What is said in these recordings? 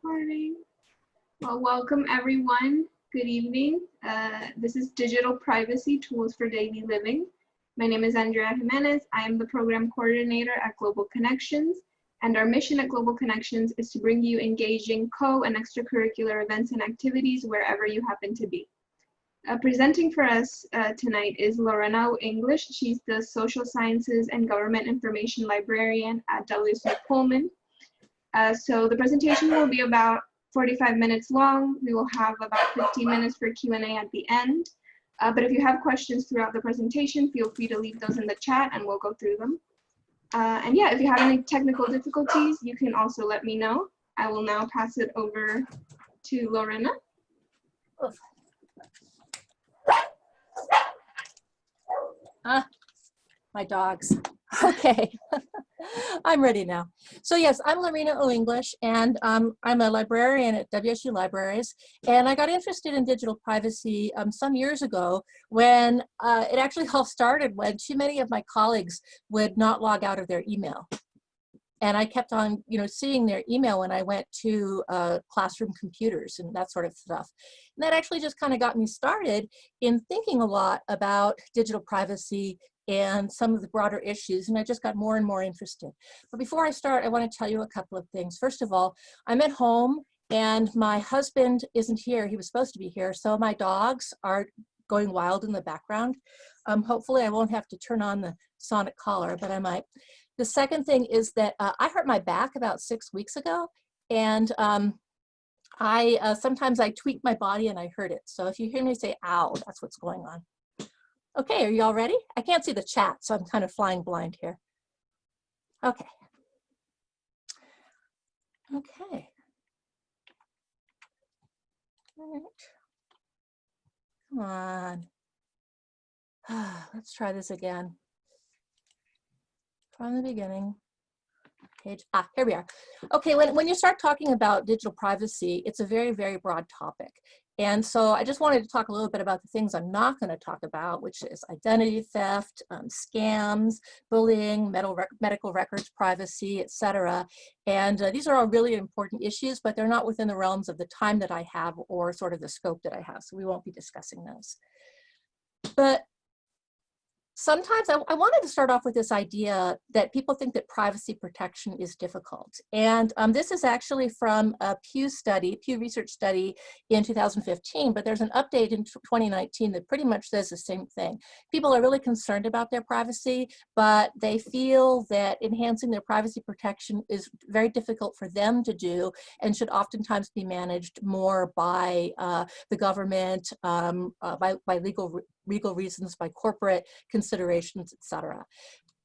Recording. Well, welcome everyone. Good evening. This is Digital Privacy Tools for Daily Living. My name is Andrea Jimenez. I am the program coordinator at Global Connections, and our mission at Global Connections is to bring you engaging co- and extracurricular events and activities wherever you happen to be. Presenting for us tonight is Lorena English. She's the Social Sciences and Government Information Librarian at WSU Pullman. So the presentation will be about 45 minutes long. We will have about 15 minutes for Q&A at the end. But if you have questions throughout the presentation, feel free to leave those in the chat and we'll go through them. And yeah, if you have any technical difficulties, you can also let me know. I will now pass it over to Lorena. My dogs. Okay, I'm ready now. So yes, I'm Lorena English, and I'm a librarian at WSU Libraries, and I got interested in digital privacy some years ago when it actually all started when too many of my colleagues would not log out of their email. And I kept on, seeing their email when I went to classroom computers and that sort of stuff. And that actually just kind of got me started in thinking a lot about digital privacy and some of the broader issues, and I just got more and more interested. But before I start, I want to tell you a couple of things. First of all, I'm at home and my husband isn't here. He was supposed to be here, so my dogs are going wild in the background. Hopefully I won't have to turn on the sonic collar, but I might. The second thing is that I hurt my back about 6 weeks ago, and sometimes I tweak my body and I hurt it. So if you hear me say ow, that's what's going on. Okay, are you all ready? I can't see the chat, so I'm kind of flying blind here. Okay. Okay. All right. Come on. Let's try this again. From the beginning. Page. Here we are. Okay, when you start talking about digital privacy, it's a very, very broad topic. And so I just wanted to talk a little bit about the things I'm not going to talk about, which is identity theft, scams, bullying, medical records privacy, etc. And these are all really important issues, but they're not within the realms of the time that I have or sort of the scope that I have. So we won't be discussing those. But sometimes I wanted to start off with this idea that people think that privacy protection is difficult. And this is actually from a Pew Research study in 2015, but there's an update in 2019 that pretty much says the same thing. People are really concerned about their privacy, but they feel that enhancing their privacy protection is very difficult for them to do and should oftentimes be managed more by the government, by legal reasons, by corporate considerations, etc.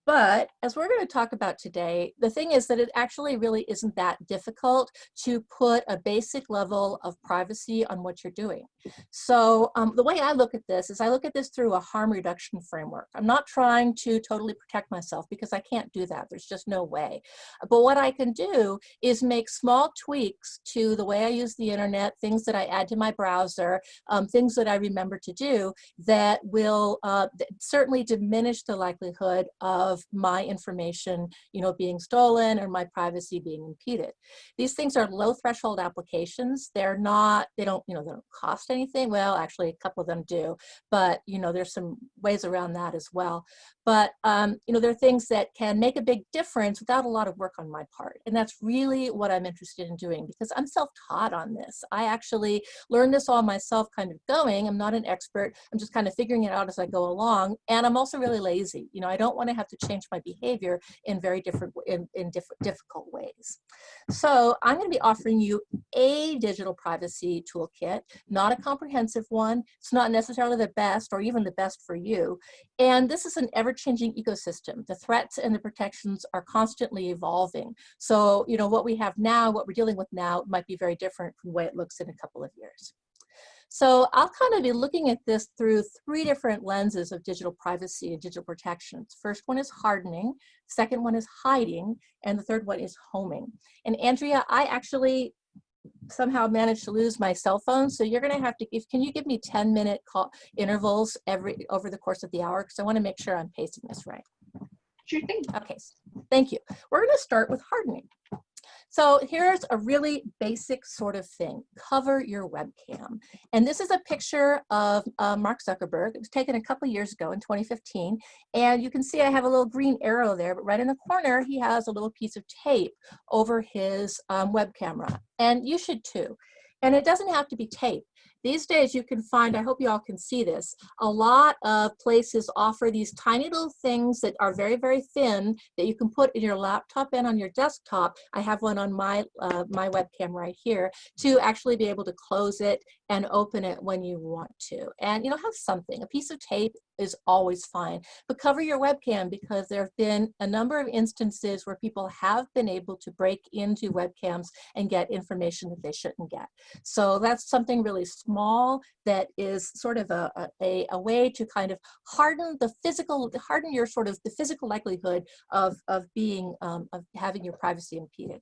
But as we're going to talk about today, the thing is that it actually really isn't that difficult to put a basic level of privacy on what you're doing. So the way I look at this is I look at this through a harm reduction framework. I'm not trying to totally protect myself because I can't do that. There's just no way. But what I can do is make small tweaks to the way I use the internet, things that I add to my browser, things that I remember to do that will certainly diminish the likelihood of my information, being stolen or my privacy being impeded. These things are low threshold applications. They don't cost anything. Well, actually a couple of them do, but there's some ways around that as well. But there are things that can make a big difference without a lot of work on my part. And that's really what I'm interested in doing because I'm self-taught on this. I actually learned this all myself kind of going. I'm not an expert. I'm just kind of figuring it out as I go along. And I'm also really lazy. I don't want to have to change my behavior in very different difficult ways. So I'm going to be offering you a digital privacy toolkit, not a comprehensive one. It's not necessarily the best or even the best for you. And this is an ever-changing ecosystem. The threats and the protections are constantly evolving. So, what we have now, what we're dealing with now might be very different from the way it looks in a couple of years. So I'll kind of be looking at this through 3 different lenses of digital privacy and digital protection. The first one is hardening, second one is hiding, and the third one is homing. And Andrea, I actually somehow managed to lose my cell phone, so you're going to have to can you give me 10-minute intervals over the course of the hour, because I want to make sure I'm pacing this right. Sure thing. Okay, thank you. We're going to start with hardening. So here's a really basic sort of thing. Cover your webcam. And this is a picture of Mark Zuckerberg. It was taken a couple years ago in 2015. And you can see I have a little green arrow there, but right in the corner, he has a little piece of tape over his web camera. And you should too. And it doesn't have to be tape. These days you can find, I hope you all can see this, a lot of places offer these tiny little things that are very, very thin that you can put in your laptop and on your desktop. I have one on my, my webcam right here to actually be able to close it and open it when you want to. And you know, have something, a piece of tape is always fine, but cover your webcam because there have been a number of instances where people have been able to break into webcams and get information that they shouldn't get. So that's something really small that is sort of a way to kind of harden the physical, harden your sort of the physical likelihood of being, of having your privacy impeded.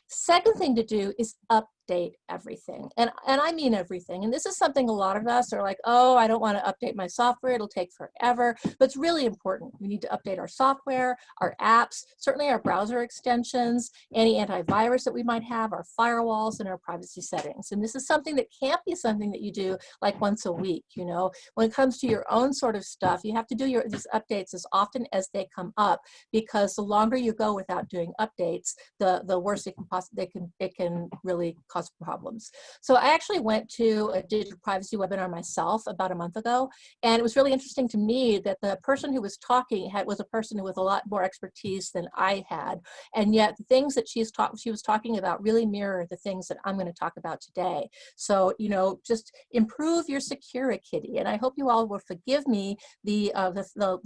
Second thing to do is update everything. And I mean everything. And this is something a lot of us are like, oh, I don't want to update my software. It'll take forever. But it's really important. We need to update our software, our apps, certainly our browser extensions, any antivirus that we might have, our firewalls, and our privacy settings. And this is something that can't be something that you do like once a week. You know, when it comes to your own sort of stuff, you have to do these updates as often as they come up, because the longer you go without doing updates, the worse it can really cause problems. So I actually went to a digital privacy webinar myself about a month ago, and it was really interesting to me that the person who was talking was a person who was a lot more expertise than I had, and yet the things that she was talking about really mirror the things that I'm going to talk about today. So, you know, just improve your security, and I hope you all will forgive me the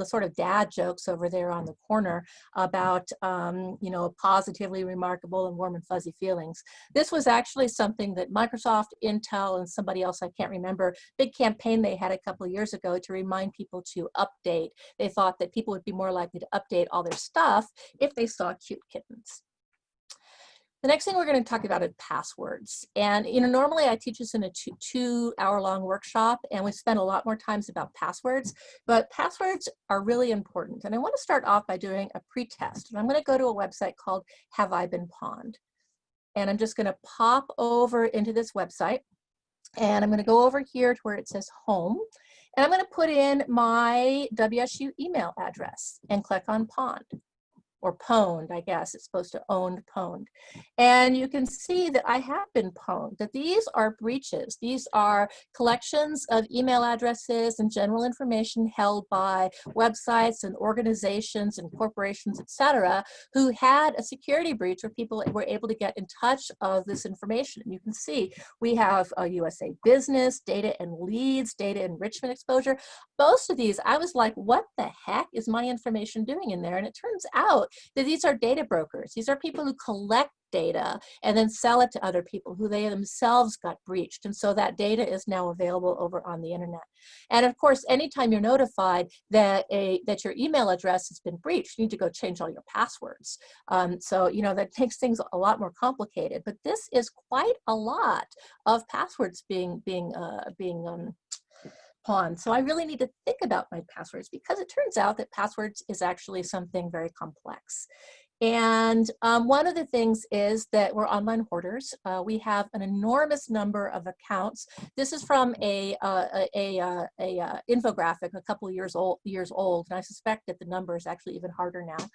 sort of dad jokes over there on the corner about you know, positively remarkable and warm and fuzzy feelings. This was actually something that Microsoft, Intel, and somebody else, I can't remember, big campaign they had a couple of years ago to remind people to update. They thought that people would be more likely to update all their stuff if they saw cute kittens. The next thing we're going to talk about is passwords. And you know, normally I teach this in a two-hour-long workshop, and we spend a lot more times about passwords, but passwords are really important. And I want to start off by doing a pre-test. And I'm going to go to a website called Have I Been Pawned? And I'm just going to pop over into this website, and I'm going to go over here to where it says home, and I'm going to put in my WSU email address and click on pawned. Or pwned, I guess it's supposed to owned, pwned. And you can see that I have been pwned, that these are breaches. These are collections of email addresses and general information held by websites and organizations and corporations, etc., who had a security breach where people were able to get in touch of this information. And you can see we have a USA Business, data and leads, data enrichment exposure. Most of these, I was like, what the heck is my information doing in there? And it turns out that these are data brokers. These are people who collect data and then sell it to other people who they themselves got breached. And so that data is now available over on the internet. And of course, anytime you're notified that your email address has been breached, you need to go change all your passwords. So, you know, that makes things a lot more complicated. But this is quite a lot of passwords being pawned. So I really need to think about my passwords, because it turns out that passwords is actually something very complex. And one of the things is that we're online hoarders. We have an enormous number of accounts. This is from a infographic a couple of years old, and I suspect that the number is actually even harder now.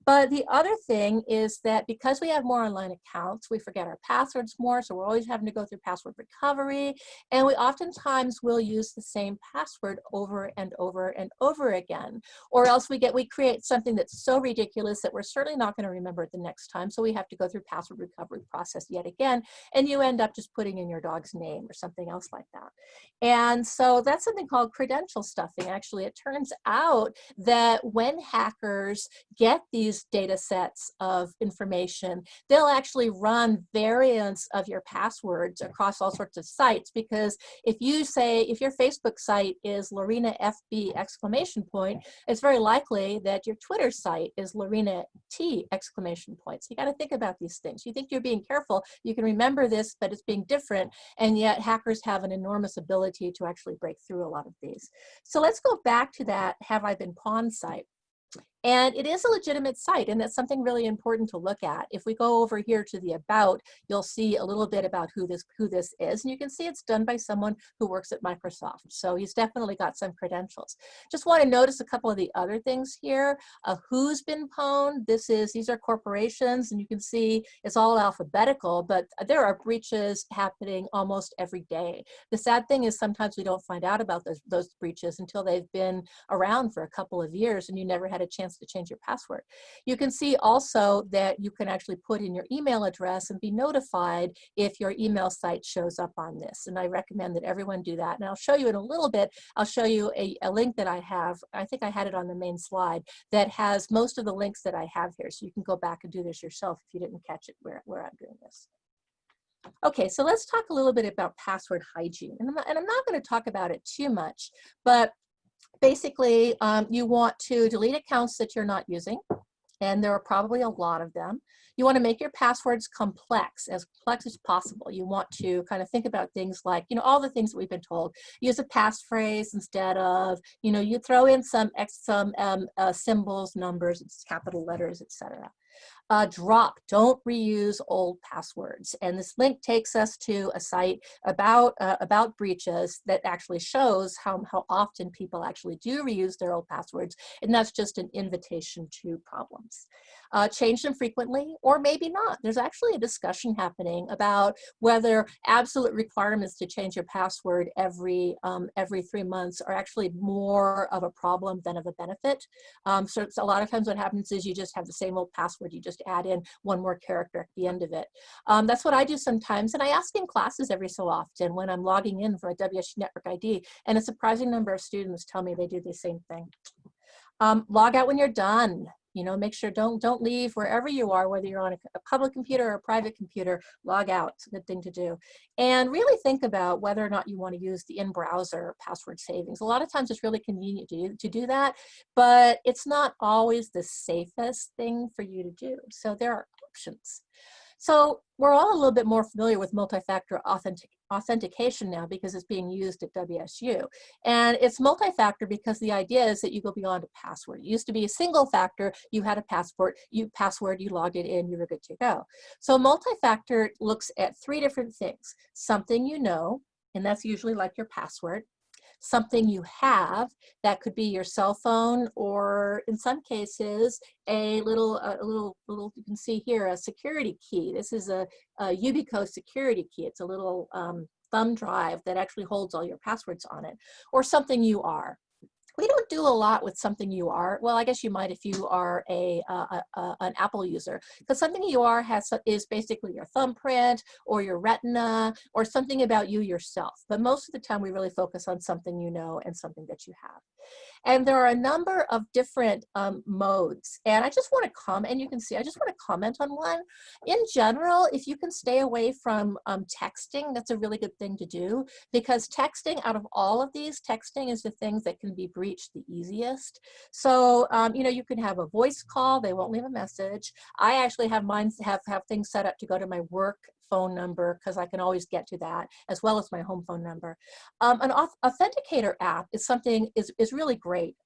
But the other thing is that because we have more online accounts, we forget our passwords more, so we're always having to go through password recovery, and we oftentimes will use the same password over and over and over again, or else we create something that's so ridiculous that we're certainly not going to remember it the next time, so we have to go through password recovery process yet again, and you end up just putting in your dog's name or something else like that. And so that's something called credential stuffing. Actually, it turns out that when hackers get these data sets of information, they'll actually run variants of your passwords across all sorts of sites, because if your Facebook site is Lorena FB exclamation point, it's very likely that your Twitter site is Lorena T exclamation point. So you got to think about these things. You think you're being careful, you can remember this, but it's being different, and yet hackers have an enormous ability to actually break through a lot of these. So let's go back to that Have I Been Pawned site. And it is a legitimate site, and that's something really important to look at. If we go over here to the About, you'll see a little bit about who this is, and you can see it's done by someone who works at Microsoft. So he's definitely got some credentials. Just want to notice a couple of the other things here. Who's been pwned? These are corporations, and you can see it's all alphabetical, but there are breaches happening almost every day. The sad thing is sometimes we don't find out about those breaches until they've been around for a couple of years and you never had a chance to change your password. You can see also that you can actually put in your email address and be notified if your email site shows up on this. And I recommend that everyone do that. And I'll show you in a little bit, I'll show you a link that I have. I think I had it on the main slide that has most of the links that I have here. So you can go back and do this yourself if you didn't catch it where I'm doing this. Okay, so let's talk a little bit about password hygiene. And I'm not going to talk about it too much, but basically, you want to delete accounts that you're not using, and there are probably a lot of them. You want to make your passwords complex as possible. You want to kind of think about things like, all the things that we've been told. Use a passphrase instead of, you throw in some symbols, numbers, capital letters, etc. Don't reuse old passwords. And this link takes us to a site about breaches that actually shows how often people actually do reuse their old passwords. And that's just an invitation to problems. Change them frequently or maybe not. There's actually a discussion happening about whether absolute requirements to change your password every 3 months are actually more of a problem than of a benefit. So a lot of times what happens is you just have the same old password, you just add in one more character at the end of it. That's what I do sometimes, and I ask in classes every so often when I'm logging in for a WSU network ID, and a surprising number of students tell me they do the same thing. Log out when you're done. Make sure don't leave wherever you are, whether you're on a public computer or a private computer. Log out. It's a good thing to do. And really think about whether or not you want to use the in-browser password savings. A lot of times it's really convenient to do that, but it's not always the safest thing for you to do. So there are options. So we're all a little bit more familiar with multi-factor authentication now because it's being used at WSU. And it's multi-factor because the idea is that you go beyond a password. It used to be a single factor, you had a password, you logged it in, you were good to go. So multi-factor looks at 3 different things. Something you know, and that's usually like your password. Something you have, that could be your cell phone, or in some cases a little you can see here, a security key. This is a Yubico security key. It's a little thumb drive that actually holds all your passwords on it. Or something you are. We don't do a lot with something you are. Well, I guess you might if you are an Apple user, because something you are is basically your thumbprint or your retina or something about you yourself. But most of the time we really focus on something you know and something that you have. And there are a number of different modes. And I just want to comment, and you can see, I just want to comment on one. In general, if you can stay away from texting, that's a really good thing to do, because texting, out of all of these, texting is the things that can be breached the easiest. So, you can have a voice call, they won't leave a message. I actually have mine have things set up to go to my work phone number because I can always get to that, as well as my home phone number. An authenticator app is something is really great.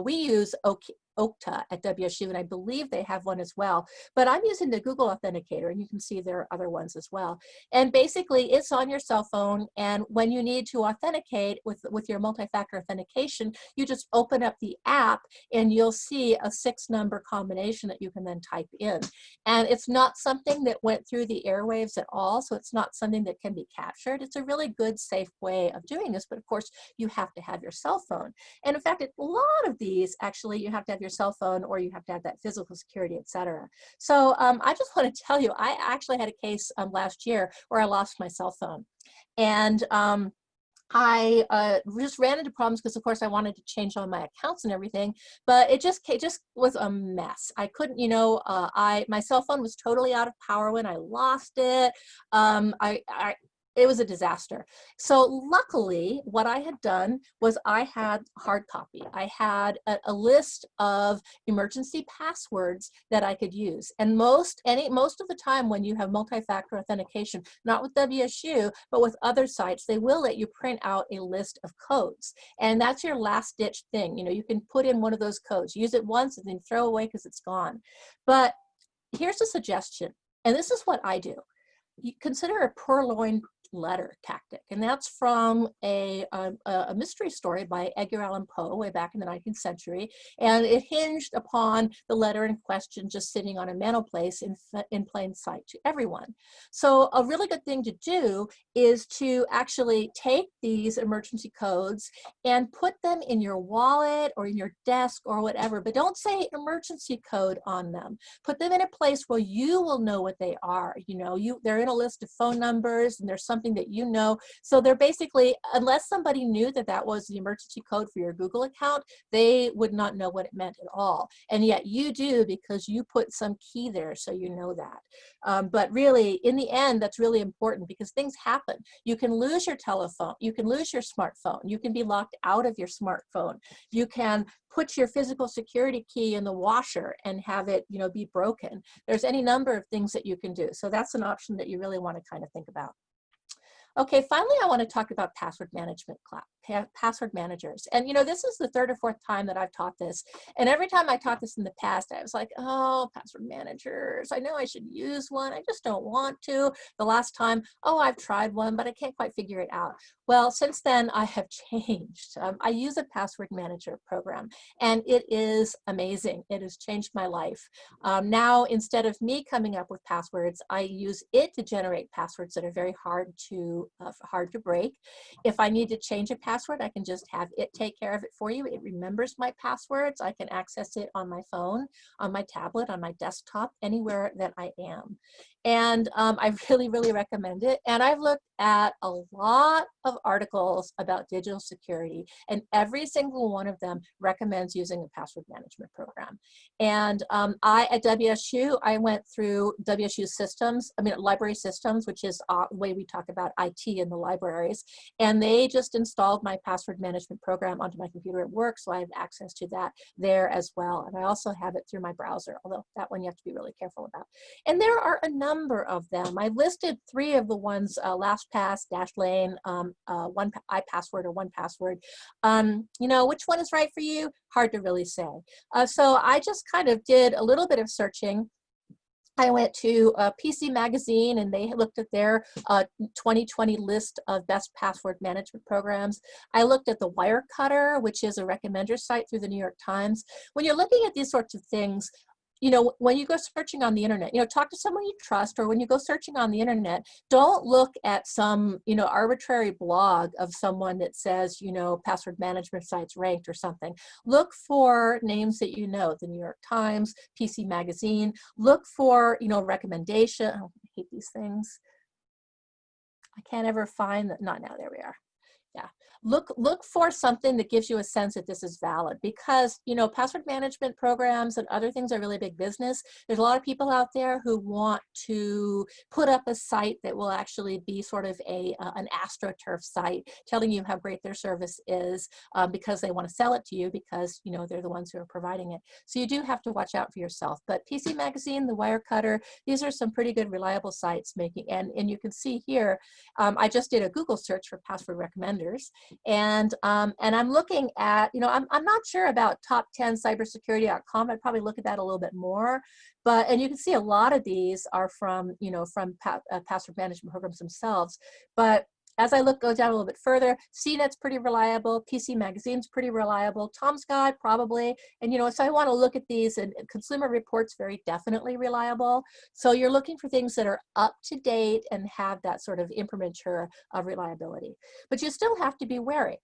We use Okta at WSU, and I believe they have one as well. But I'm using the Google Authenticator, and you can see there are other ones as well. And basically, it's on your cell phone, and when you need to authenticate with your multi-factor authentication, you just open up the app, and you'll see a 6-number combination that you can then type in. And it's not something that went through the airwaves at all, so it's not something that can be captured. It's a really good, safe way of doing this, but of course, you have to have your cell phone. And in fact, a lot of these, actually, you have to have your cell phone or you have to have that physical security, etc. So I just want to tell you, I actually had a case last year where I lost my cell phone. And I just ran into problems because, of course, I wanted to change all my accounts and everything, but it just was a mess. I couldn't, my cell phone was totally out of power when I lost it. it was a disaster. So luckily, what I had done was I had hard copy. I had a list of emergency passwords that I could use. And most of the time when you have multi-factor authentication, not with WSU, but with other sites, they will let you print out a list of codes. And that's your last ditch thing. You know, you can put in one of those codes, use it once and then throw away because it's gone. But here's a suggestion, and this is what I do. You consider a purloined letter tactic, and that's from a mystery story by Edgar Allan Poe way back in the 19th century, and it hinged upon the letter in question just sitting on a mantelpiece in plain sight to everyone. So a really good thing to do is to actually take these emergency codes and put them in your wallet or in your desk or whatever, but don't say emergency code on them. Put them in a place where you will know what they are. You know, they're in a list of phone numbers, and there's something that you know. So they're basically, unless somebody knew that that was the emergency code for your Google account, they would not know what it meant at all. And yet you do, because you put some key there, so you know that. But really, in the end, that's really important, because things happen. You can lose your telephone, you can lose your smartphone, you can be locked out of your smartphone, you can put your physical security key in the washer and have it, you know, be broken. There's any number of things that you can do. So that's an option that you really want to kind of think about. Okay, finally, I want to talk about password management, password managers. And you know, this is the third or fourth time that I've taught this. And every time I taught this in the past, I was like, oh, password managers, I know I should use one, I just don't want to. The last time, oh, I've tried one, but I can't quite figure it out. Well, since then, I have changed. I use a password manager program, and it is amazing. It has changed my life. Now, instead of me coming up with passwords, I use it to generate passwords that are very hard to break. If I need to change a password, I can just have it take care of it for you. It remembers my passwords. I can access it on my phone, on my tablet, on my desktop, anywhere that I am. And I really, really recommend it. And I've looked at a lot of articles about digital security, and every single one of them recommends using a password management program. And at WSU, I went through WSU systems, library systems, which is the way we talk about IT in the libraries. And they just installed my password management program onto my computer at work, so I have access to that there as well. And I also have it through my browser, although that one you have to be really careful about. And there are a number of them. I listed 3 of the ones, LastPass, Dashlane, iPassword or 1Password. You know, which one is right for you? Hard to really say. So I just kind of did a little bit of searching. I went to PC Magazine, and they looked at their 2020 list of best password management programs. I looked at the Wirecutter, which is a recommender site through the New York Times. When you're looking at these sorts of things, you know, when you go searching on the internet, you know, talk to someone you trust, or when you go searching on the internet, don't look at some, you know, arbitrary blog of someone that says, you know, password management sites ranked or something. Look for names that you know, the New York Times, PC Magazine. Look for, you know, recommendation. Oh, I hate these things. I can't ever find that. Not now, there we are. Yeah, look for something that gives you a sense that this is valid, because, you know, password management programs and other things are really big business. There's a lot of people out there who want to put up a site that will actually be sort of an AstroTurf site, telling you how great their service is, because they want to sell it to you, because, you know, they're the ones who are providing it. So you do have to watch out for yourself. But PC Magazine, the Wirecutter, these are some pretty good, reliable sites making, and you can see here, I just did a Google search for password recommenders. And I'm looking at, you know, I'm not sure about top10cybersecurity.com. I'd probably look at that a little bit more. And you can see a lot of these are from, you know, from password management programs themselves. But as I go down a little bit further, CNET's pretty reliable, PC Magazine's pretty reliable, Tom's Guide probably, and you know, so I want to look at these, and Consumer Reports very definitely reliable. So you're looking for things that are up to date and have that sort of imprimatur of reliability. But you still have to be wary.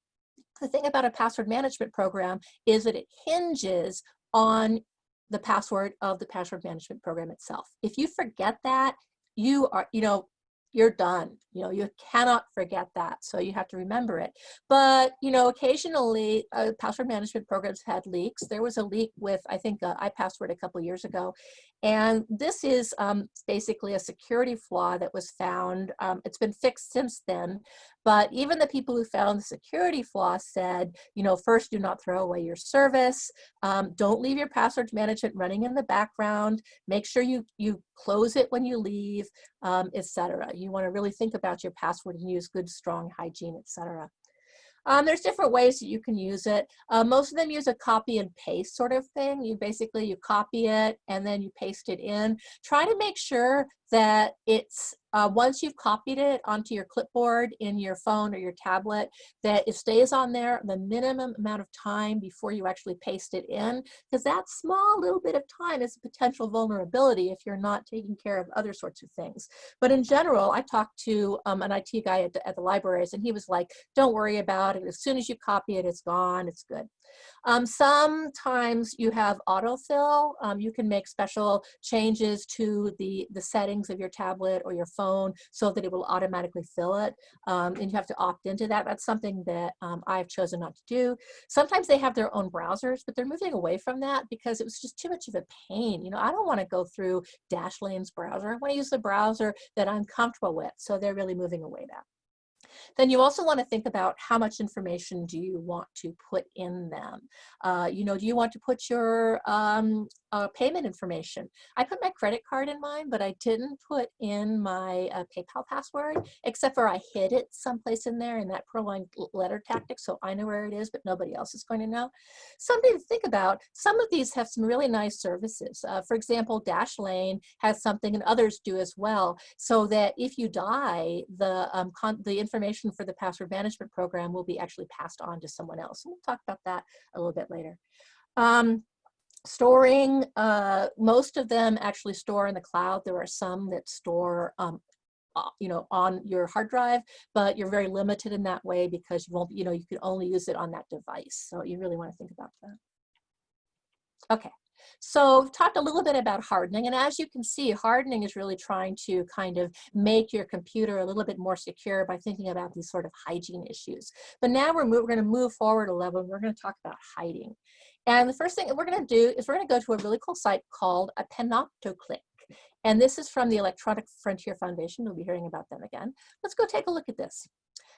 The thing about a password management program is that it hinges on the password of the password management program itself. If you forget that, you are, you know, you're done. You know, you cannot forget that. So you have to remember it. But, you know, occasionally password management programs had leaks. There was a leak with, I think, iPassword a couple of years ago. And this is basically a security flaw that was found. It's been fixed since then. But even the people who found the security flaw said, you know, first, do not throw away your service. Don't leave your password management running in the background. Make sure you close it when you leave, etc. You want to really think about your password and use good, strong hygiene, etc. There's different ways that you can use it. Most of them use a copy and paste sort of thing. You copy it and then you paste it in. Try to make sure that it's, once you've copied it onto your clipboard in your phone or your tablet, that it stays on there the minimum amount of time before you actually paste it in, because that small little bit of time is a potential vulnerability if you're not taking care of other sorts of things. But in general, I talked to an IT guy at the libraries, and he was like, don't worry about it. As soon as you copy it, it's gone, it's good. Sometimes you have autofill. You can make special changes to the settings of your tablet or your phone so that it will automatically fill it. And you have to opt into that. That's something that I've chosen not to do. Sometimes they have their own browsers, but they're moving away from that because it was just too much of a pain. You know, I don't want to go through Dashlane's browser. I want to use the browser that I'm comfortable with. So they're really moving away that. Then you also want to think about how much information do you want to put in them. You know, do you want to put your payment information? I put my credit card in mine, but I didn't put in my PayPal password, except for I hid it someplace in there in that prolonged letter tactic, so I know where it is, but nobody else is going to know. Something to think about. Some of these have some really nice services. For example, Dashlane has something, and others do as well, so that if you die, the information for the password management program will be actually passed on to someone else. We'll talk about that a little bit later. Storing, most of them actually store in the cloud. There are some that store you know, on your hard drive, but you're very limited in that way because you won't, you know, you can only use it on that device. So you really want to think about that. Okay. So we've talked a little bit about hardening, and as you can see, hardening is really trying to kind of make your computer a little bit more secure by thinking about these sort of hygiene issues. But now we're going to move forward a level, and we're going to talk about hiding. And the first thing that we're going to do is we're going to go to a really cool site called a Panopticlick. And this is from the Electronic Frontier Foundation. We'll be hearing about them again. Let's go take a look at this.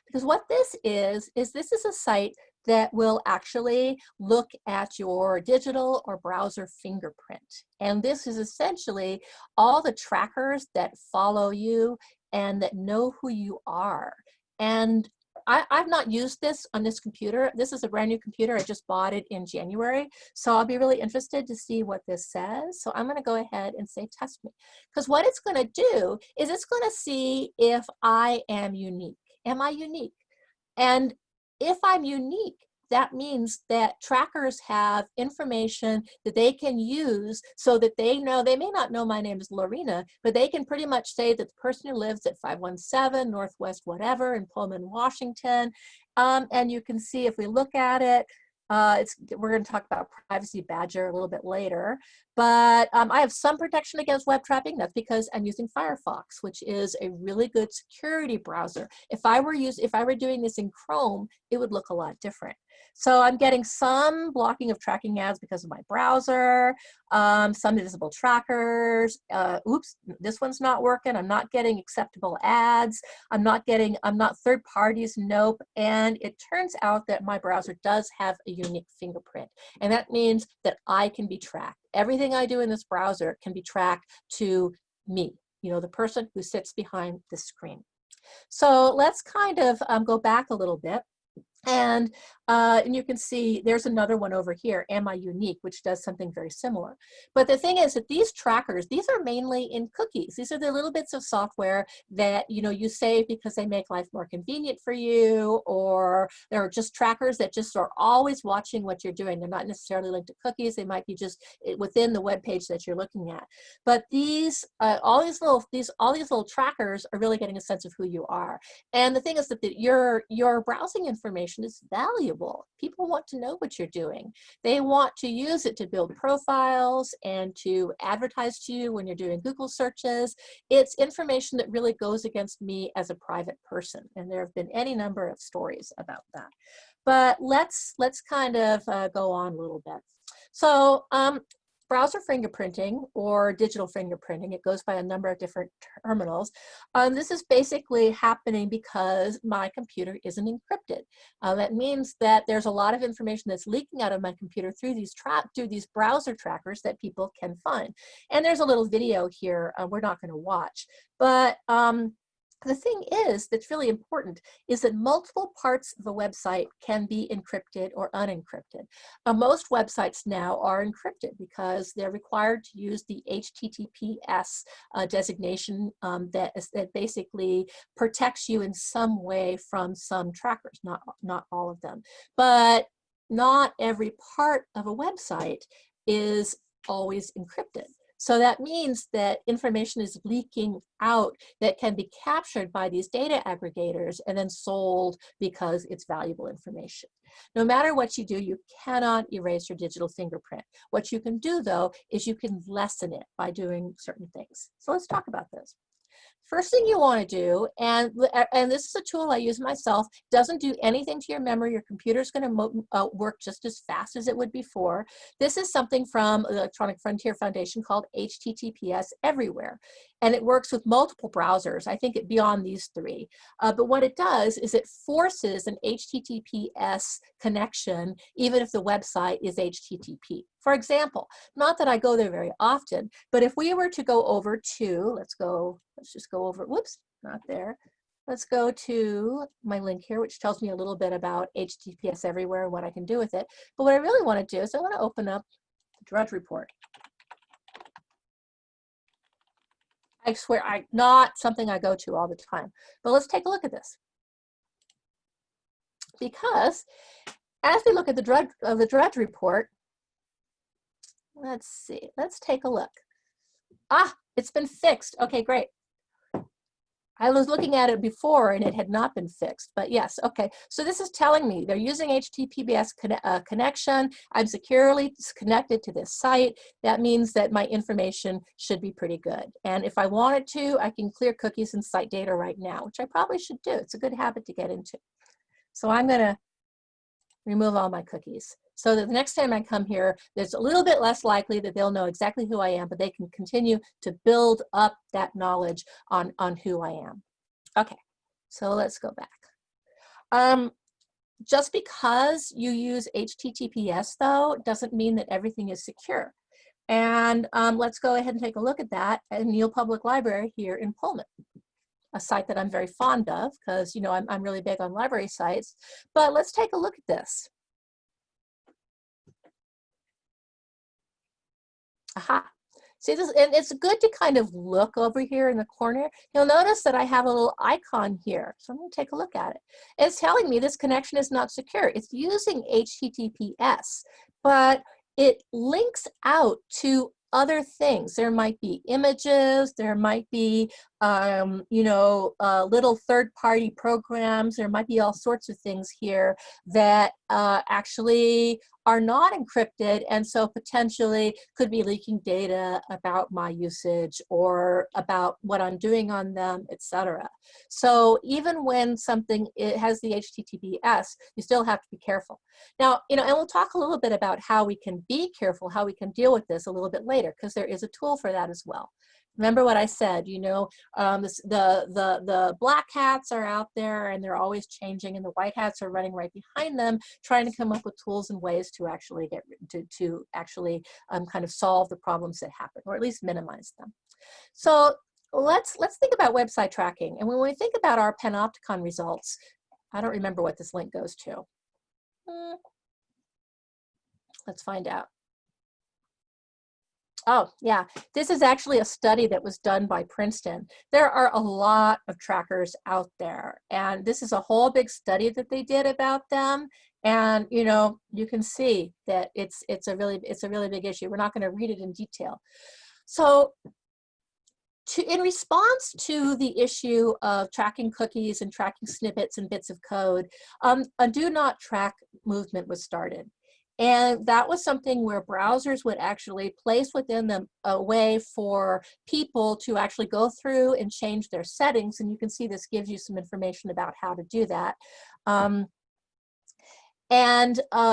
Because what this is this is a site that will actually look at your digital or browser fingerprint. And this is essentially all the trackers that follow you and that know who you are. And I've not used this on this computer. This is a brand new computer. I just bought it in January. So I'll be really interested to see what this says. So I'm going to go ahead and say test me. Because what it's going to do is it's going to see if I am unique. Am I unique? And if I'm unique, that means that trackers have information that they can use so that they know, they may not know my name is Lorena, but they can pretty much say that the person who lives at 517 Northwest whatever in Pullman, Washington. And you can see if we look at it, we're going to talk about Privacy Badger a little bit later, but I have some protection against web trapping. That's because I'm using Firefox, which is a really good security browser. If I were doing this in Chrome, it would look a lot different. So I'm getting some blocking of tracking ads because of my browser, some invisible trackers. Oops, this one's not working. I'm not getting acceptable ads. I'm not third parties, nope. And it turns out that my browser does have a unique fingerprint. And that means that I can be tracked. Everything I do in this browser can be tracked to me, you know, the person who sits behind the screen. So let's kind of go back a little bit. And you can see there's another one over here, Am I Unique, which does something very similar. But the thing is that these trackers, these are mainly in cookies. These are the little bits of software that, you know, you save because they make life more convenient for you, or they're just trackers that just are always watching what you're doing. They're not necessarily linked to cookies. They might be just within the web page that you're looking at. But these, all these little trackers are really getting a sense of who you are. And the thing is that your browsing information information is valuable. People want to know what you're doing. They want to use it to build profiles and to advertise to you when you're doing Google searches. It's information that really goes against me as a private person, and there have been any number of stories about that. But let's kind of go on a little bit. So browser fingerprinting or digital fingerprinting, it goes by a number of different terminals. This is basically happening because my computer isn't encrypted. That means that there's a lot of information that's leaking out of my computer through these browser trackers that people can find. And there's a little video here we're not going to watch, but the thing is that's really important is that multiple parts of a website can be encrypted or unencrypted. Most websites now are encrypted because they're required to use the HTTPS designation that basically protects you in some way from some trackers, not all of them. But not every part of a website is always encrypted. So that means that information is leaking out that can be captured by these data aggregators and then sold because it's valuable information. No matter what you do, you cannot erase your digital fingerprint. What you can do, though, is you can lessen it by doing certain things. So let's talk about this. First thing you want to do, and this is a tool I use myself, doesn't do anything to your memory. Your computer's going to work just as fast as it would before. This is something from the Electronic Frontier Foundation called HTTPS Everywhere. And it works with multiple browsers. I think beyond these three. But what it does is it forces an HTTPS connection, even if the website is HTTP. For example, not that I go there very often, but if we were to go over to, let's just go over, whoops, not there. Let's go to my link here, which tells me a little bit about HTTPS Everywhere and what I can do with it. But what I really want to do is I want to open up the Drudge report. I swear, not something I go to all the time, but let's take a look at this. Because as we look at the Drudge report, let's see, let's take a look. Ah, it's been fixed. Okay, great. I was looking at it before and it had not been fixed, but yes, okay. So this is telling me they're using HTTPS connection. I'm securely connected to this site. That means that my information should be pretty good. And if I wanted to, I can clear cookies and site data right now, which I probably should do. It's a good habit to get into. So I'm gonna remove all my cookies, so that the next time I come here, there's a little bit less likely that they'll know exactly who I am, but they can continue to build up that knowledge on who I am. Okay, so let's go back. Just because you use HTTPS, though, doesn't mean that everything is secure. And let's go ahead and take a look at that at Neal Public Library here in Pullman, a site that I'm very fond of because, you know, I'm really big on library sites. But let's take a look at this. Aha. See this, and it's good to kind of look over here in the corner. You'll notice that I have a little icon here. So I'm going to take a look at it. It's telling me this connection is not secure. It's using HTTPS, but it links out to other things. There might be images, there might be, you know, little third-party programs. There might be all sorts of things here that actually are not encrypted, and so potentially could be leaking data about my usage or about what I'm doing on them, etc. So even when something has the HTTPS, you still have to be careful. Now, you know, and we'll talk a little bit about how we can be careful, how we can deal with this a little bit later, because there is a tool for that as well. Remember what I said, you know, the black hats are out there and they're always changing, and the white hats are running right behind them, trying to come up with tools and ways to actually kind of solve the problems that happen, or at least minimize them. So let's think about website tracking. And when we think about our Panopticon results, I don't remember what this link goes to. Let's find out. Oh, yeah, this is actually a study that was done by Princeton. There are a lot of trackers out there, and this is a whole big study that they did about them. And, you know, you can see that it's a really big issue. We're not going to read it in detail. So In response to the issue of tracking cookies and tracking snippets and bits of code, a do not track movement was started. And that was something where browsers would actually place within them a way for people to actually go through and change their settings. And you can see this gives you some information about how to do that.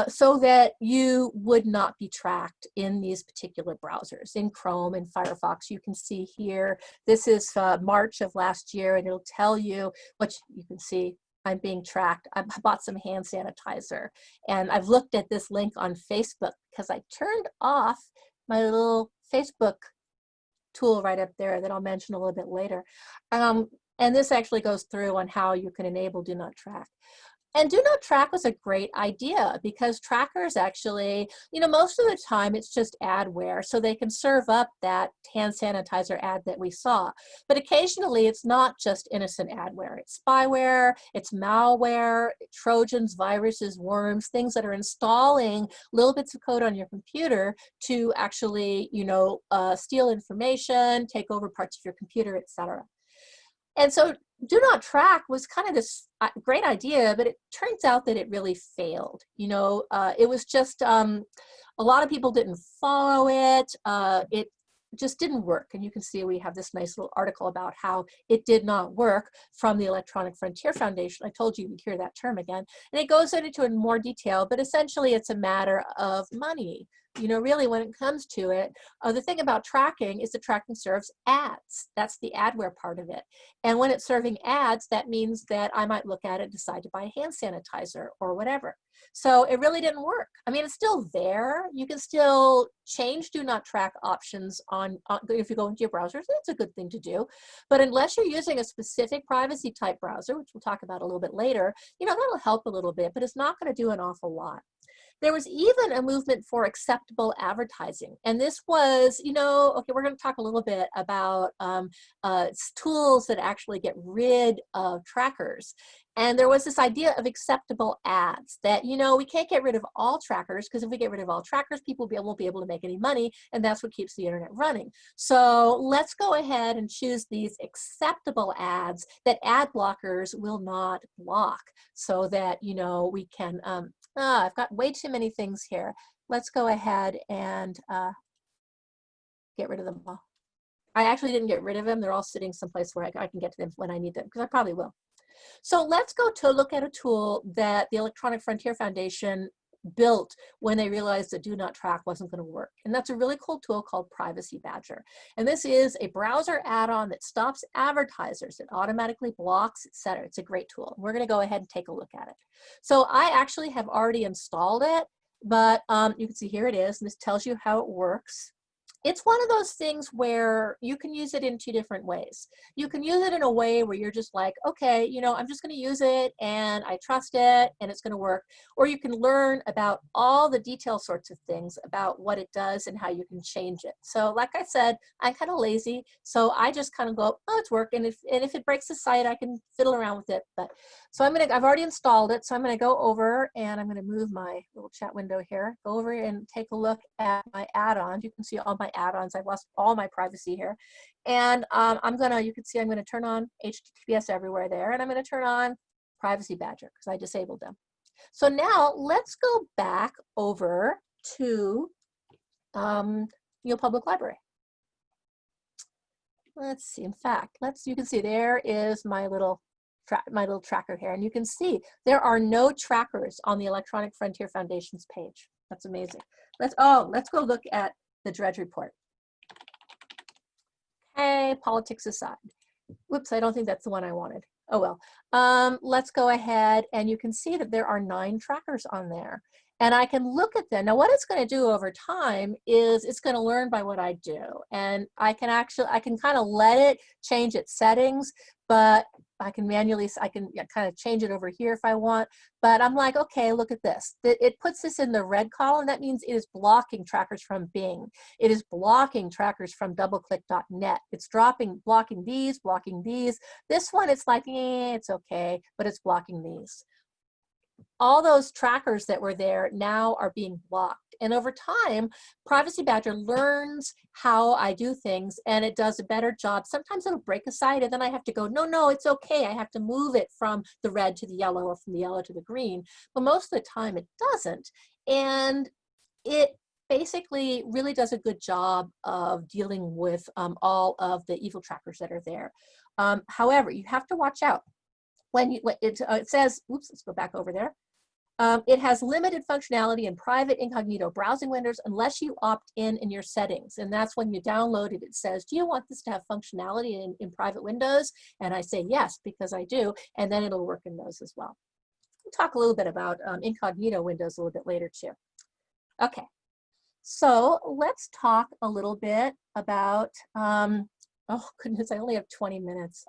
So that you would not be tracked in these particular browsers. In Chrome and Firefox, you can see here, this is March of last year, and it'll tell you what you can see. I'm being tracked. I bought some hand sanitizer, and I've looked at this link on Facebook because I turned off my little Facebook tool right up there that I'll mention a little bit later. And this actually goes through on how you can enable do not track. And do not track was a great idea because trackers actually, most of the time it's just adware, so they can serve up that hand sanitizer ad that we saw. But occasionally it's not just innocent adware. It's spyware, it's malware, Trojans, viruses, worms, things that are installing little bits of code on your computer to actually, steal information, take over parts of your computer, etc. And so do not track was kind of this great idea, but it turns out that it really failed. It was just, a lot of people didn't follow it. It just didn't work. And you can see we have this nice little article about how it did not work from the Electronic Frontier Foundation. I told you you'd hear that term again. And it goes into it in more detail, but essentially it's a matter of money. Really when it comes to it, the thing about tracking is that tracking serves ads. That's the adware part of it. And when it's serving ads, that means that I might look at it and decide to buy hand sanitizer or whatever. So it really didn't work. I mean, it's still there. You can still change do not track options if you go into your browsers. It's a good thing to do. But unless you're using a specific privacy type browser, which we'll talk about a little bit later, that'll help a little bit, but it's not going to do an awful lot. There was even a movement for acceptable advertising. And this was, okay, we're going to talk a little bit about tools that actually get rid of trackers. And there was this idea of acceptable ads that, we can't get rid of all trackers because if we get rid of all trackers, people won't be able to make any money. And that's what keeps the internet running. So let's go ahead and choose these acceptable ads that ad blockers will not block so that, we can, I've got way too many things here. Let's go ahead and get rid of them all. I actually didn't get rid of them. They're all sitting someplace where I can get to them when I need them, because I probably will. So let's go to look at a tool that the Electronic Frontier Foundation built when they realized that do not track wasn't going to work. And that's a really cool tool called Privacy Badger. And this is a browser add-on that stops advertisers. It automatically blocks, etc. It's a great tool. We're going to go ahead and take a look at it. So I actually have already installed it, but you can see here it is, and this tells you how it works. It's one of those things where you can use it in two different ways. You can use it in a way where you're just like, okay, I'm just going to use it and I trust it and it's going to work. Or you can learn about all the detail sorts of things about what it does and how you can change it. So like I said, I'm kind of lazy. So I just kind of go, oh, it's working. And if it breaks the site, I can fiddle around with it. But so I've already installed it. So I'm going to go over and I'm going to move my little chat window here, go over and take a look at my add-ons. You can see all my add-ons. I've lost all my privacy here. And you can see I'm going to turn on HTTPS everywhere there, and I'm going to turn on Privacy Badger because I disabled them. So now let's go back over to Yale Public Library. Let's see, in fact, you can see there is my little tracker here, and you can see there are no trackers on the Electronic Frontier Foundation's page. That's amazing. Let's go look at the Dredge report. Okay, politics aside. Whoops, I don't think that's the one I wanted. Oh well. Let's go ahead, and you can see that there are 9 trackers on there. And I can look at them. Now what it's going to do over time is it's going to learn by what I do. And I can kind of let it change its settings, but I can kind of change it over here if I want. But I'm like, okay, look at this. It puts this in the red column. That means it is blocking trackers from Bing. It is blocking trackers from doubleclick.net. It's blocking these. This one, it's like, it's okay, but it's blocking these. all those trackers that were there now are being blocked. And over time, Privacy Badger learns how I do things and it does a better job. Sometimes it'll break a site and then I have to go, no, no, it's okay. I have to move it from the red to the yellow or from the yellow to the green. But most of the time it doesn't. And it basically really does a good job of dealing with all of the evil trackers that are there. However, you have to watch out. When it says, oops, let's go back over there. It has limited functionality in private incognito browsing windows unless you opt in your settings. And that's when you download it, it says, do you want this to have functionality in private windows? And I say yes, because I do. And then it'll work in those as well. We'll talk a little bit about incognito windows a little bit later too. Okay, so let's talk a little bit about, oh goodness, I only have 20 minutes.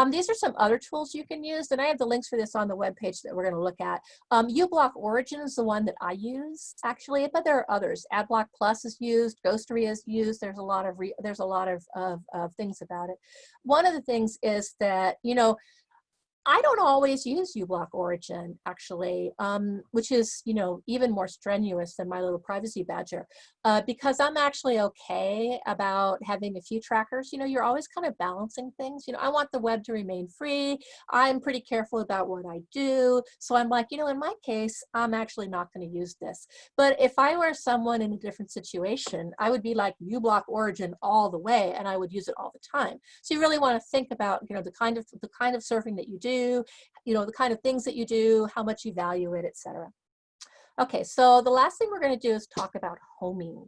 These are some other tools you can use, and I have the links for this on the webpage that we're going to look at. uBlock Origin is the one that I use, actually, but there are others. AdBlock Plus is used, Ghostery is used. There's a lot of things about it. One of the things is that, you know, I don't always use uBlock Origin, actually, which is, you know, even more strenuous than my little Privacy Badger, because I'm actually okay about having a few trackers. You know, you're always kind of balancing things. You know, I want the web to remain free. I'm pretty careful about what I do. So I'm like, you know, in my case, I'm actually not going to use this. But if I were someone in a different situation, I would be like uBlock Origin all the way, and I would use it all the time. So you really want to think about, you know, the kind of surfing that you do, you know, the kind of things that you do, how much you value it, etc. Okay, so the last thing we're going to do is talk about homing.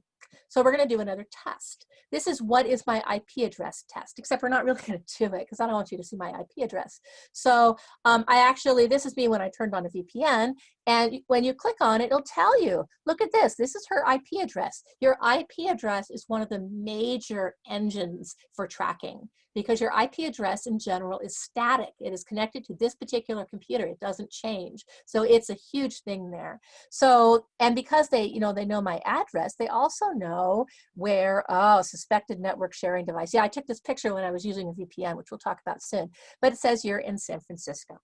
So we're going to do another test. This is what is my IP address test, except we're not really going to do it because I don't want you to see my IP address. So this is me when I turned on a VPN, and when you click on it, it'll tell you, look at this, this is her IP address. Your IP address is one of the major engines for tracking, because your IP address in general is static. It is connected to this particular computer. It doesn't change. So it's a huge thing there. So, and because they, you know, they know my address, they also know where, oh, suspected network sharing device. Yeah, I took this picture when I was using a VPN, which we'll talk about soon, but it says you're in San Francisco.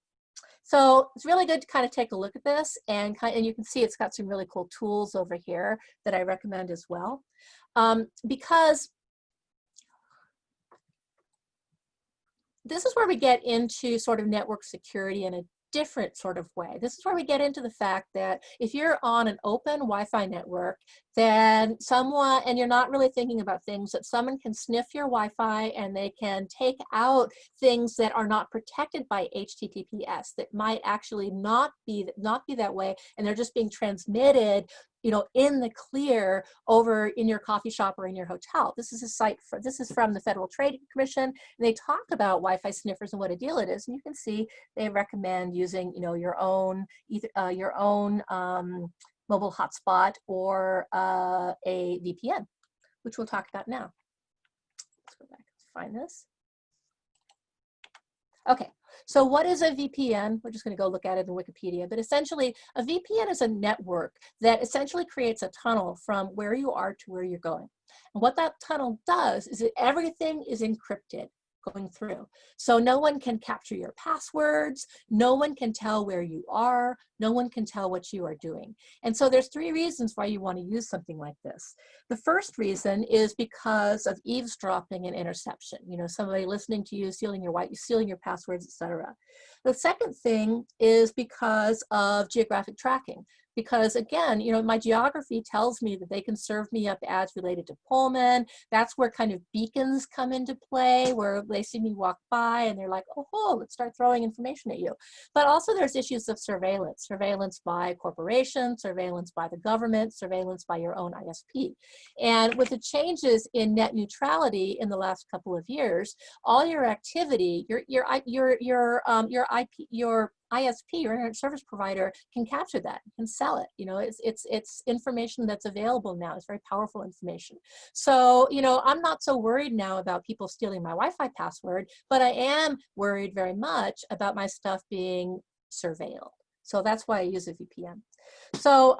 So it's really good to kind of take a look at this, and you can see it's got some really cool tools over here that I recommend as well. Because this is where we get into sort of network security in a different sort of way. This is where we get into the fact that if you're on an open Wi-Fi network, then someone, and you're not really thinking about things, that someone can sniff your Wi-Fi and they can take out things that are not protected by HTTPS, that might actually not be that way, and they're just being transmitted, you know, in the clear over in your coffee shop or in your hotel. This is this is from the Federal Trade Commission, and they talk about Wi-Fi sniffers and what a deal it is. And you can see they recommend using, you know, your own mobile hotspot or a VPN, which we'll talk about now. Let's go back and find this. Okay, so what is a VPN? We're just going to go look at it in Wikipedia, but essentially a VPN is a network that essentially creates a tunnel from where you are to where you're going. And what that tunnel does is that everything is encrypted going through. So no one can capture your passwords, no one can tell where you are, no one can tell what you are doing. And so there's 3 reasons why you want to use something like this. The first reason is because of eavesdropping and interception. You know, somebody listening to you, stealing your passwords, etc. The second thing is because of geographic tracking. Because again, you know, my geography tells me that they can serve me up ads related to Pullman. That's where kind of beacons come into play, where they see me walk by and they're like, oh, let's start throwing information at you. But also there's issues of surveillance by corporations, surveillance by the government, surveillance by your own ISP. And with the changes in net neutrality in the last couple of years, all your activity, your ISP, your internet service provider can capture that, can sell it. You know, it's information that's available now. It's very powerful information. So, you know, I'm not so worried now about people stealing my Wi-Fi password, but I am worried very much about my stuff being surveilled. So that's why I use a VPN. So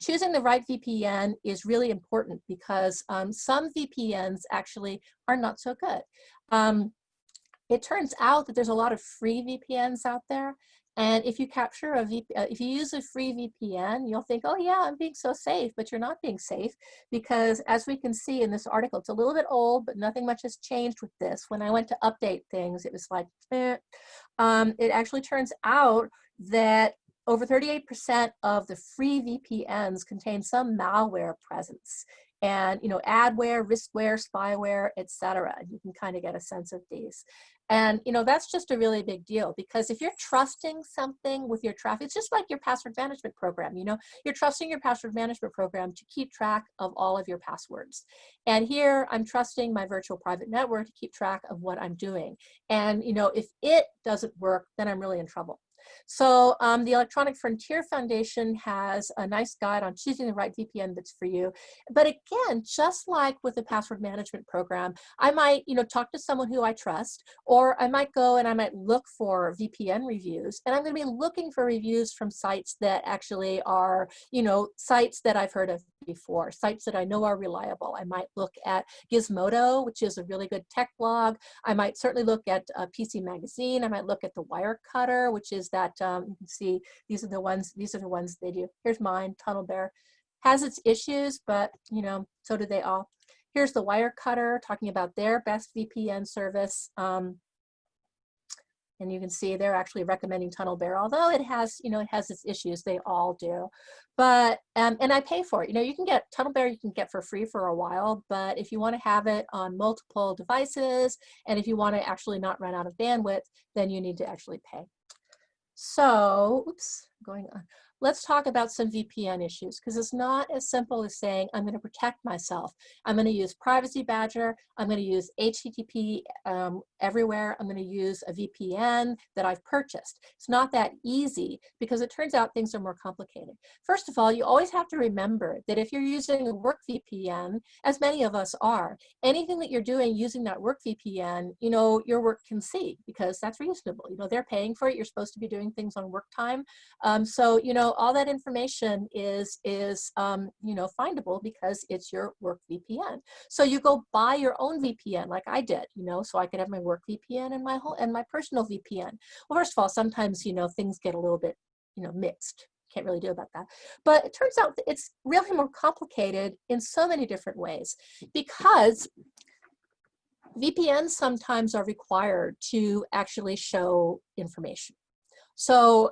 choosing the right VPN is really important, because some VPNs actually are not so good. It turns out that there's a lot of free VPNs out there, And if you capture if you use a free VPN, you'll think, oh yeah, I'm being so safe, but you're not being safe, because as we can see in this article, it's a little bit old, but nothing much has changed with this. When I went to update things, it was like, it actually turns out that over 38% of the free VPNs contain some malware presence. And, you know, adware, riskware, spyware, etc. You can kind of get a sense of these. And, you know, that's just a really big deal, because if you're trusting something with your traffic, it's just like your password management program. You know, you're trusting your password management program to keep track of all of your passwords. And here I'm trusting my virtual private network to keep track of what I'm doing. And, you know, if it doesn't work, then I'm really in trouble. So the Electronic Frontier Foundation has a nice guide on choosing the right VPN that's for you. But again, just like with the password management program, I might, you know, talk to someone who I trust, or I might go and I might look for VPN reviews, and I'm going to be looking for reviews from sites that actually are, you know, sites that I've heard of before, sites that I know are reliable. I might look at Gizmodo, which is a really good tech blog. I might certainly look at PC Magazine. I might look at the Wirecutter, which is that you can see these are the ones they do. Here's mine, Tunnel Bear. Has its issues, but you know, so do they all. Here's the Wirecutter talking about their best VPN service. And you can see they're actually recommending Tunnel Bear, although it has, you know, it has its issues. They all do. But, and I pay for it. You know, you can get Tunnel Bear, you can get for free for a while, but if you want to have it on multiple devices, and if you want to actually not run out of bandwidth, then you need to actually pay. So, oops, going on. Let's talk about some VPN issues, because it's not as simple as saying, I'm going to protect myself. I'm going to use Privacy Badger. I'm going to use HTTP everywhere. I'm going to use a VPN that I've purchased. It's not that easy, because it turns out things are more complicated. First of all, you always have to remember that if you're using a work VPN, as many of us are, anything that you're doing using that work VPN, you know, your work can see, because that's reasonable. You know, they're paying for it. You're supposed to be doing things on work time. So, you know, all that information is you know, findable because it's your work VPN. So you go buy your own VPN, like I did, you know, so I could have my work VPN and my personal VPN. Well, first of all, sometimes, you know, things get a little bit, you know, mixed. Can't really do about that. But it turns out that it's really more complicated in so many different ways, because VPNs sometimes are required to actually show information. So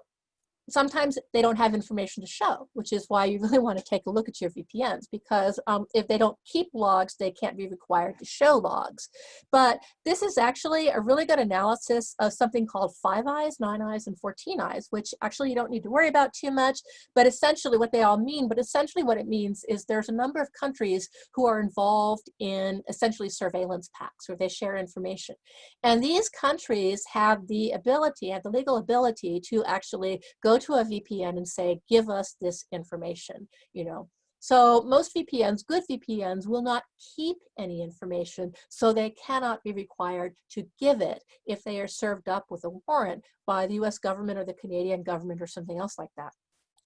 sometimes they don't have information to show, which is why you really want to take a look at your VPNs, because if they don't keep logs, they can't be required to show logs. But this is actually a really good analysis of something called 5 eyes, 9 eyes, and 14 eyes, which actually you don't need to worry about too much, but essentially what they all mean, but essentially what it means is there's a number of countries who are involved in essentially surveillance pacts, where they share information. And these countries have the ability, have the legal ability to actually go to a VPN and say, give us this information, you know. So most VPNs, good VPNs, will not keep any information, so they cannot be required to give it if they are served up with a warrant by the US government or the Canadian government or something else like that.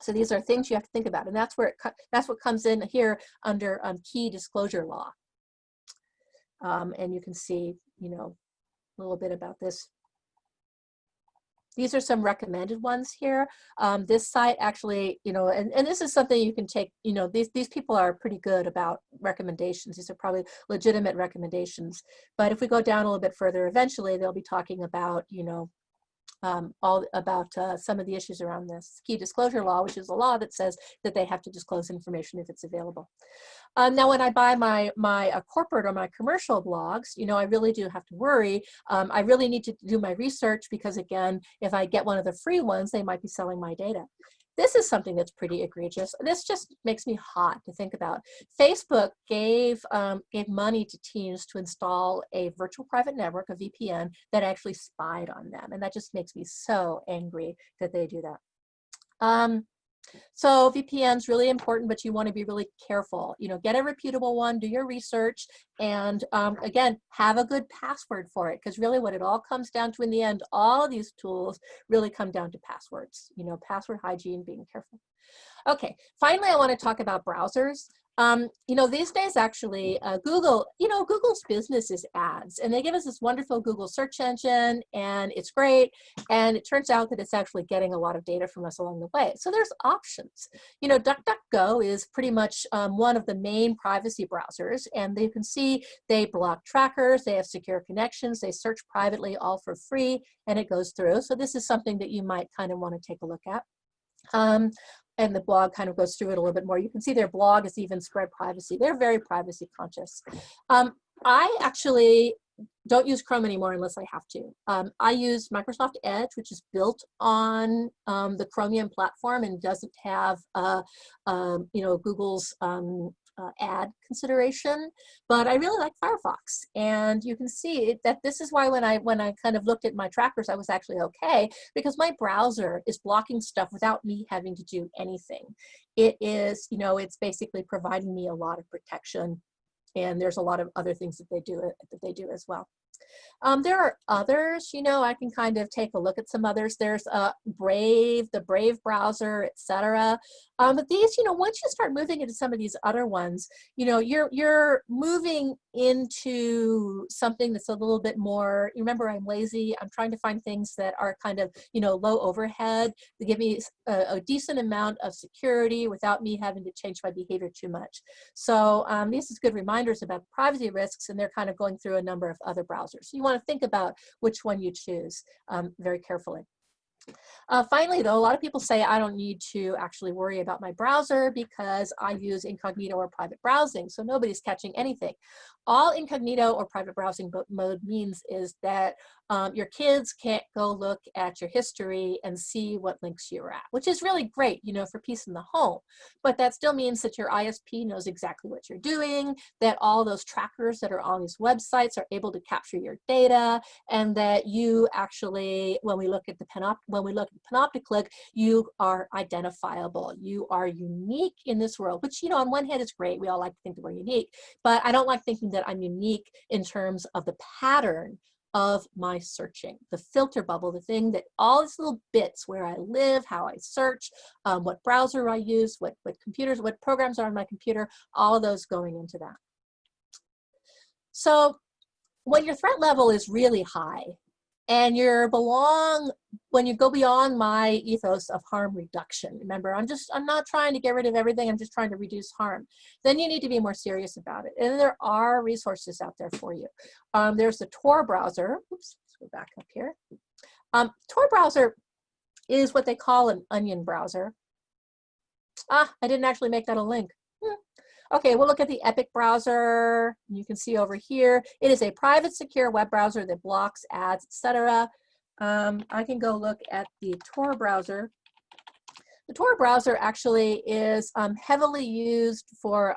So these are things you have to think about, and that's where that's what comes in here under key disclosure law. And you can see, you know, a little bit about this. These are some recommended ones here. This site actually, you know, and this is something you can take, you know, these people are pretty good about recommendations. These are probably legitimate recommendations. But if we go down a little bit further, eventually they'll be talking about, you know, all about some of the issues around this key disclosure law, which is a law that says that they have to disclose information if it's available. Now, when I buy my corporate or my commercial blogs, you know, I really do have to worry. I really need to do my research, because again, if I get one of the free ones, they might be selling my data. This is something that's pretty egregious. This just makes me hot to think about. Facebook gave money to teens to install a virtual private network, a VPN, that actually spied on them. And that just makes me so angry that they do that. So VPN's really important, but you want to be really careful. You know, get a reputable one, do your research, and again, have a good password for it, because really what it all comes down to in the end, all of these tools really come down to passwords. You know, password hygiene, being careful. Okay, finally, I want to talk about browsers. You know, these days actually, Google, you know, Google's business is ads, and they give us this wonderful Google search engine, and it's great. And it turns out that it's actually getting a lot of data from us along the way. So there's options. You know, DuckDuckGo is pretty much one of the main privacy browsers, and you can see they block trackers, they have secure connections, they search privately, all for free, and it goes through. So this is something that you might kind of want to take a look at. And the blog kind of goes through it a little bit more. You can see their blog is even spread privacy. They're very privacy conscious. I actually don't use Chrome anymore unless I have to. I use Microsoft Edge, which is built on the Chromium platform and doesn't have you know, Google's ad consideration, but I really like Firefox. And you can see that this is why when I kind of looked at my trackers, I was actually okay, because my browser is blocking stuff without me having to do anything. It is, you know, it's basically providing me a lot of protection, and there's a lot of other things that they do as well. There are others, you know, I can kind of take a look at some others. There's Brave, the Brave browser, etc. But these, you know, once you start moving into some of these other ones, you know, you're moving into something that's a little bit more, remember, I'm lazy. I'm trying to find things that are kind of, you know, low overhead. They give me a decent amount of security without me having to change my behavior too much. So these is good reminders about privacy risks, and they're kind of going through a number of other browsers. So you want to think about which one you choose very carefully. Finally, though, a lot of people say I don't need to actually worry about my browser because I use incognito or private browsing, so nobody's catching anything. All incognito or private browsing mode means is that your kids can't go look at your history and see what links you're at, which is really great, you know, for peace in the home. But that still means that your ISP knows exactly what you're doing, that all those trackers that are on these websites are able to capture your data, and that you actually, when we look at the panopticlick, you are identifiable. You are unique in this world, which, you know, on one hand is great. We all like to think that we're unique, but I don't like thinking that I'm unique in terms of the pattern of my searching, the filter bubble, the thing that all these little bits, where I live, how I search, what browser I use, what computers, what programs are on my computer, all of those going into that. So when your threat level is really high, and when you go beyond my ethos of harm reduction, remember, I'm not trying to get rid of everything, I'm just trying to reduce harm, then you need to be more serious about it. And there are resources out there for you. There's the Tor Browser. Oops, let's go back up here. Tor Browser is what they call an onion browser. I didn't actually make that a link. Okay, we'll look at the Epic browser. You can see over here, it is a private, secure web browser that blocks ads, etc. I can go look at the Tor browser. The Tor browser actually is heavily used for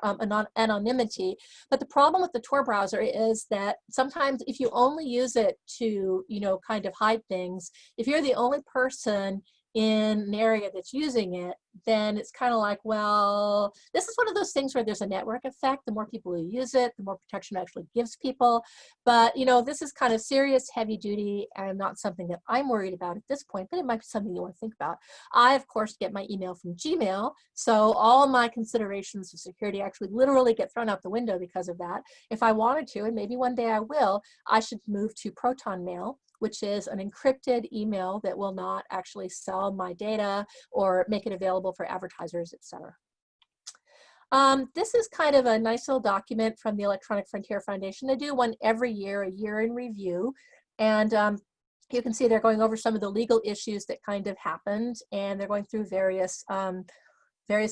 anonymity, but the problem with the Tor browser is that sometimes if you only use it to, you know, kind of hide things, if you're the only person in an area that's using it, then it's kind of like, well, this is one of those things where there's a network effect. The more people who use it, the more protection it actually gives people. But, you know, this is kind of serious, heavy duty, and not something that I'm worried about at this point, but it might be something you want to think about. I, of course, get my email from Gmail, so all my considerations of security actually literally get thrown out the window because of that. If I wanted to, and maybe one day I will, I should move to Proton Mail, which is an encrypted email that will not actually sell my data or make it available for advertisers, etc. This is kind of a nice little document from the Electronic Frontier Foundation. They do one every year, a year in review. And you can see they're going over some of the legal issues that kind of happened, and they're going through various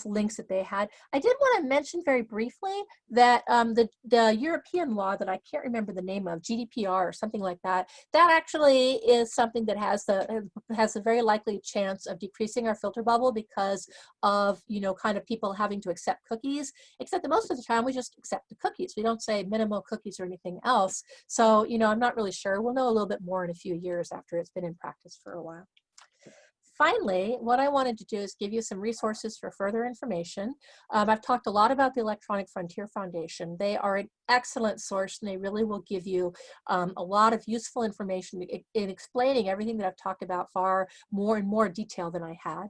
links that they had. I did want to mention very briefly that the European law that I can't remember the name of, GDPR or something like that, that actually is something that has a very likely chance of decreasing our filter bubble because of, you know, kind of people having to accept cookies, except that most of the time we just accept the cookies. We don't say minimal cookies or anything else. So, you know, I'm not really sure. We'll know a little bit more in a few years after it's been in practice for a while. Finally, what I wanted to do is give you some resources for further information. I've talked a lot about the Electronic Frontier Foundation. They are an excellent source, and they really will give you a lot of useful information in explaining everything that I've talked about far more in more detail than I had.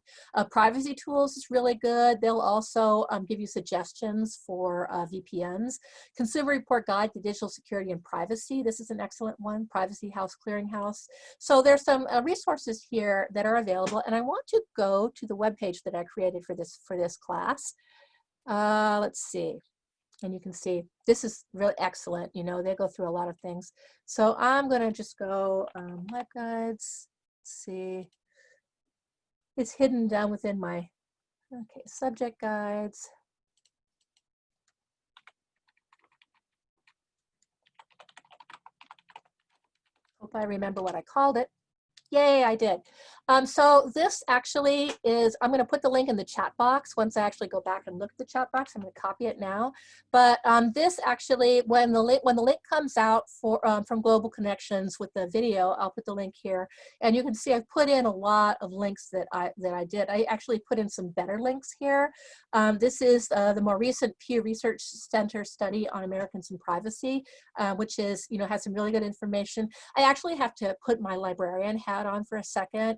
Privacy Tools is really good. They'll also give you suggestions for VPNs. Consumer Report Guide to Digital Security and Privacy. This is an excellent one. Privacy House Clearinghouse. So there's some resources here that are available, and I want to go to the webpage that I created for this class. Let's see, and you can see this is really excellent. You know, they go through a lot of things. So I'm going to just go web guides. Let's see, it's hidden down within my subject guides. Hope I remember what I called it. Yay, I did. So this actually is, I'm going to put the link in the chat box once I actually go back and look at the chat box. I'm going to copy it now. But this actually, when the link comes out from Global Connections with the video, I'll put the link here. And you can see I've put in a lot of links that I did. I actually put in some better links here. This is the more recent Pew Research Center study on Americans and privacy, which is, you know, has some really good information. I actually have to put my librarian hat on for a second.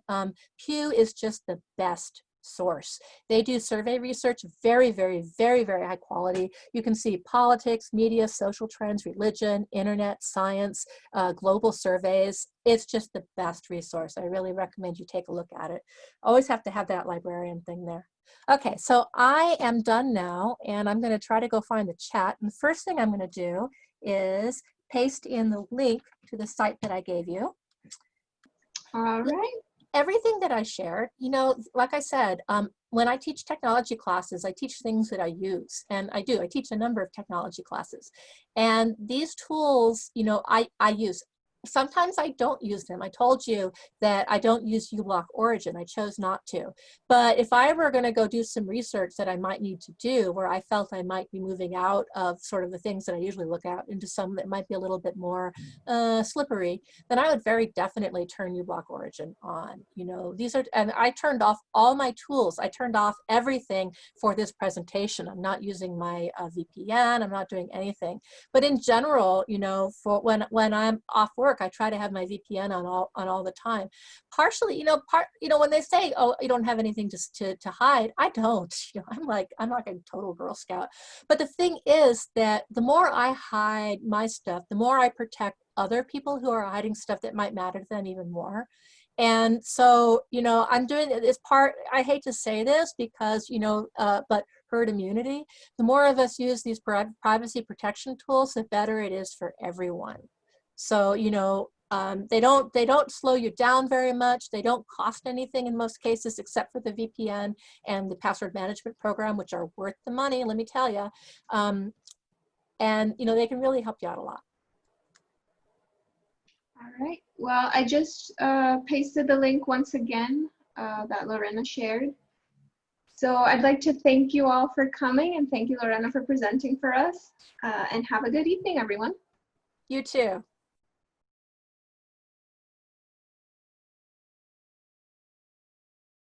Pew is just the best source. They do survey research, very, very, very, very high quality. You can see politics, media, social trends, religion, internet, science, global surveys. It's just the best resource. I really recommend you take a look at it. Always have to have that librarian thing there. Okay, so I am done now, and I'm going to try to go find the chat. And the first thing I'm going to do is paste in the link to the site that I gave you. All right. Everything that I shared, you know, like I said, when I teach technology classes, I teach things that I use, and I teach a number of technology classes. And these tools, you know, I use. Sometimes I don't use them. I told you that I don't use uBlock Origin. I chose not to. But if I were going to go do some research that I might need to do, where I felt I might be moving out of sort of the things that I usually look at into some that might be a little bit more slippery, then I would very definitely turn uBlock Origin on. You know, these are, and I turned off all my tools. I turned off everything for this presentation. I'm not using my VPN. I'm not doing anything. But in general, you know, for when I'm off work, I try to have my VPN on all the time. Partially, you know, when they say, oh, you don't have anything to hide, I don't. You know, I'm like a total Girl Scout. But the thing is that the more I hide my stuff, the more I protect other people who are hiding stuff that might matter to them even more. And so, you know, I'm doing this part, I hate to say this because, you know, but herd immunity, the more of us use these privacy protection tools, the better it is for everyone. So, you know, they don't slow you down very much. They don't cost anything in most cases, except for the VPN and the password management program, which are worth the money, let me tell you. And, you know, they can really help you out a lot. All right. Well, I just pasted the link once again that Lorena shared. So I'd like to thank you all for coming, and thank you, Lorena, for presenting for us. And have a good evening, everyone. You too.